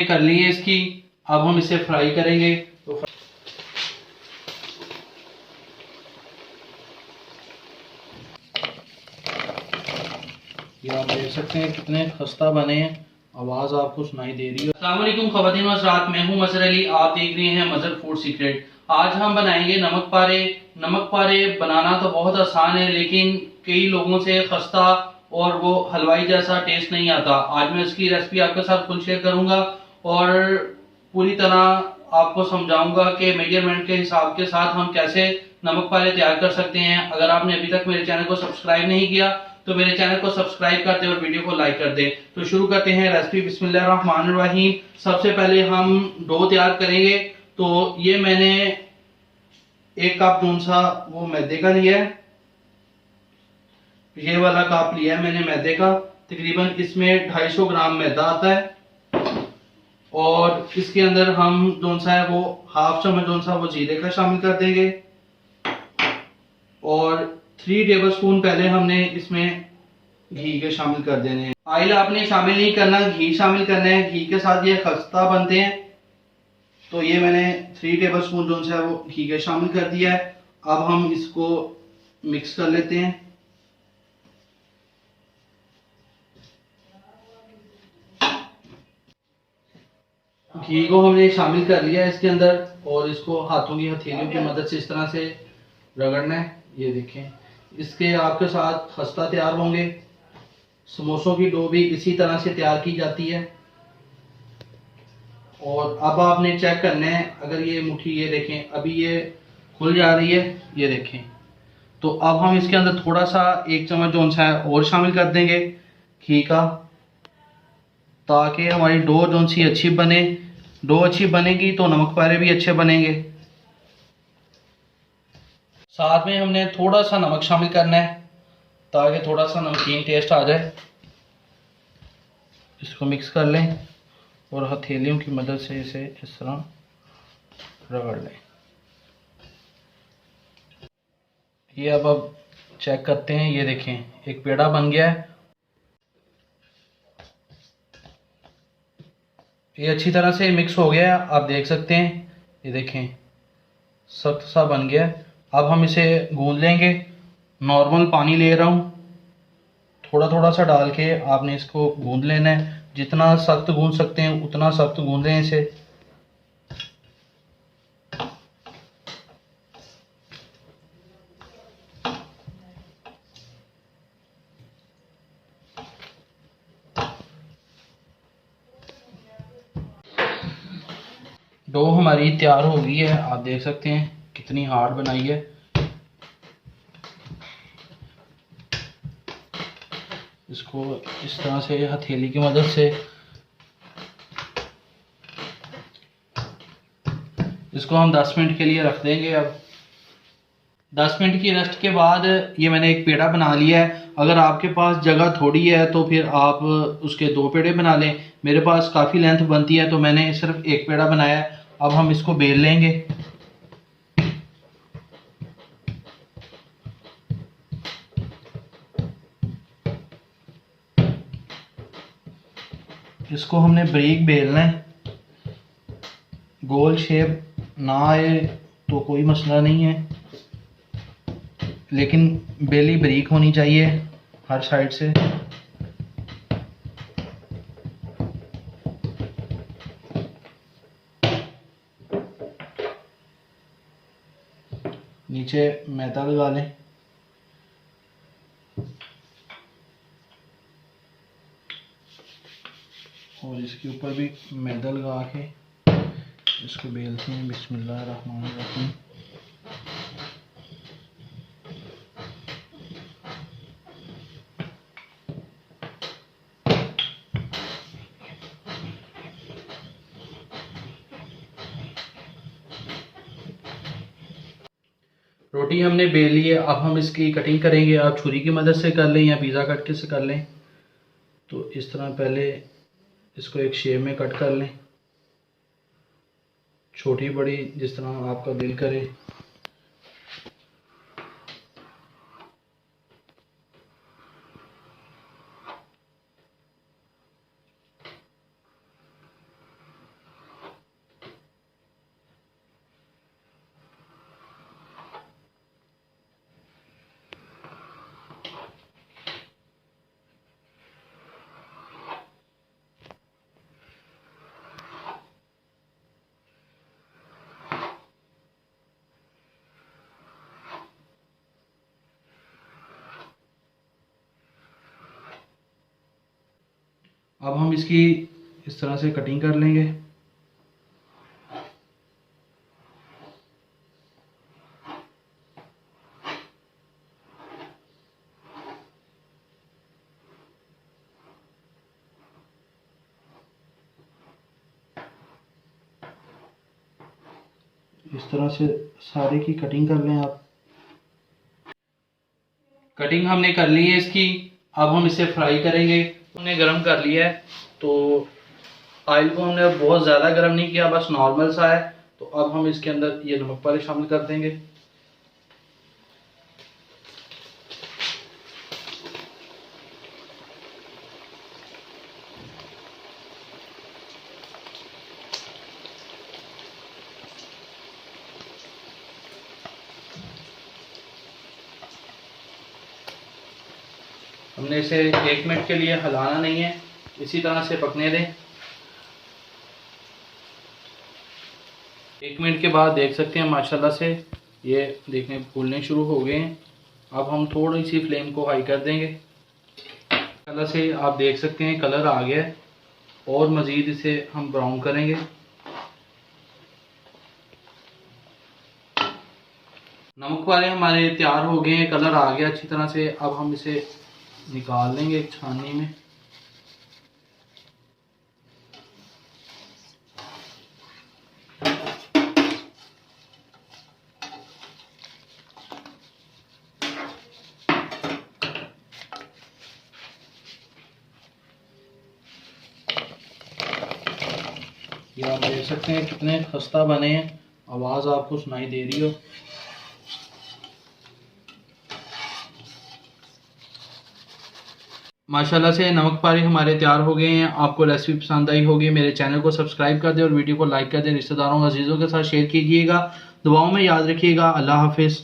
कर ली है इसकी। अब हम इसे फ्राई करेंगे। तो ये आप देख सकते हैं कितने खस्ता बने हैं। आवाज़ आपको सुनाई दे रही है। अस्सलाम वालेकुम ख़वातीन व हज़रात, मैं हूं मज़हर अली। आप देख रहे हैं मज़हर फूड सीक्रेट। आज हम बनाएंगे नमक पारे। नमक पारे बनाना तो बहुत आसान है, लेकिन कई लोगों से खस्ता और वो हलवाई जैसा टेस्ट नहीं आता। आज मैं इसकी रेसिपी आपके साथ फुल शेयर करूंगा और पूरी तरह आपको समझाऊंगा कि मेजरमेंट के हिसाब के साथ हम कैसे नमक पारे तैयार कर सकते हैं। अगर आपने अभी तक मेरे चैनल को सब्सक्राइब नहीं किया तो मेरे चैनल को सब्सक्राइब कर दें और वीडियो को लाइक कर दें। तो शुरू करते हैं रेसिपी। बिस्मिल्लाहिर्रहमानिर्रहीम। सबसे पहले हम डो तैयार करेंगे। तो ये मैंने एक कप जोन सा वो मैदे का लिया है। ये वाला कप लिया है मैंने मैदे का। तकरीबन इसमें 250 ग्राम मैदा आता है और इसके अंदर हम जोन सा है वो हाफ चम्मच जोन सा वो जीरे का शामिल कर देंगे और 3 टेबल स्पून पहले हमने इसमें घी के शामिल कर देने हैं। ऑयल आपने शामिल नहीं करना, घी शामिल करना है। घी के साथ ये खस्ता बनते हैं। तो ये मैंने 3 टेबल स्पून जो है वो घी के शामिल कर दिया है। अब हम इसको मिक्स कर लेते हैं। घी को हमने शामिल कर लिया है इसके अंदर और इसको हाथों की हथेलियों की मदद से इस तरह से रगड़ना है। ये देखें, इसके आपके साथ खस्ता तैयार होंगे। समोसों की डो भी इसी तरह से तैयार की जाती है। और अब आपने चेक करना है, अगर ये मुट्ठी ये देखें अभी ये खुल जा रही है, ये देखें। तो अब हम इसके अंदर थोड़ा सा 1 चम्मच जो सा है और शामिल कर देंगे घी का, ताकि हमारी डो जो सी अच्छी बने। डो अच्छी बनेगी तो नमक पारे भी अच्छे बनेंगे। साथ में हमने थोड़ा सा नमक शामिल करना है ताकि थोड़ा सा नमकीन टेस्ट आ जाए। इसको मिक्स कर लें और हथेलियों की मदद से इसे इस तरह रगड़ लें। ये अब चेक करते हैं। ये देखें, एक पेड़ा बन गया है। ये अच्छी तरह से मिक्स हो गया है, आप देख सकते हैं। ये देखें, सख्त सा बन गया है। अब हम इसे गूंद लेंगे। नॉर्मल पानी ले रहा हूँ, थोड़ा थोड़ा सा डाल के आपने इसको गूंद लेना है। जितना सख्त गूंद सकते हैं उतना सख्त गूंदें इसे। डो हमारी तैयार हो गई है, आप देख सकते हैं कितनी हार्ड बनाई है। इसको इस तरह से हथेली की मदद से इसको हम 10 मिनट के लिए रख देंगे। अब 10 मिनट की रेस्ट के बाद ये मैंने एक पेड़ा बना लिया है। अगर आपके पास जगह थोड़ी है तो फिर आप उसके 2 पेड़े बना लें। मेरे पास काफ़ी लेंथ बनती है तो मैंने सिर्फ एक पेड़ा बनाया है। अब हम इसको बेल लेंगे। इसको हमने बारीक बेलना है। गोल शेप ना आए तो कोई मसला नहीं है, लेकिन बेली बारीक होनी चाहिए हर साइड से। नीचे मैदा लगा लें और इसके ऊपर भी मैदा लगा के इसको बेलते हैं। बिस्मिल्लाहिर्रहमानिर्रहीम। रोटी हमने बेल ली है। अब हम इसकी कटिंग करेंगे। आप छुरी की मदद से कर लें या पिज़्ज़ा कट के से कर लें। तो इस तरह पहले इसको एक शेप में कट कर लें, छोटी बड़ी जिस तरह आपका दिल करे। अब हम इसकी इस तरह से कटिंग कर लेंगे। इस तरह से सारे की कटिंग कर लें आप। कटिंग हमने कर ली है इसकी। अब हम इसे फ्राई करेंगे। हमने गरम कर लिया है, तो ऑयल को हमने बहुत ज़्यादा गरम नहीं किया, बस नॉर्मल सा है। तो अब हम इसके अंदर ये नमक पारे शामिल कर देंगे। हमने इसे 1 मिनट के लिए हिलाना नहीं है, इसी तरह से पकने दें। 1 मिनट के बाद देख सकते हैं माशाल्लाह से ये देखने फूलने शुरू हो गए हैं। अब हम थोड़ी सी फ्लेम को हाई कर देंगे। माशाल्लाह से आप देख सकते हैं कलर आ गया है, और मज़ीद इसे हम ब्राउन करेंगे। नमक वाले हमारे तैयार हो गए हैं, कलर आ गया अच्छी तरह से। अब हम इसे निकाल लेंगे एक छाननी में। ये आप देख सकते हैं कितने खस्ता बने हैं, आवाज़ आपको सुनाई दे रही हो। माशाल्लाह से नमक पारे हमारे तैयार हो गए हैं। आपको रेसिपी पसंद आई होगी, मेरे चैनल को सब्सक्राइब कर दें और वीडियो को लाइक कर दें। रिश्तेदारों अजीज़ों के साथ शेयर कीजिएगा। दुआओं में याद रखिएगा। अल्लाह हाफिज़।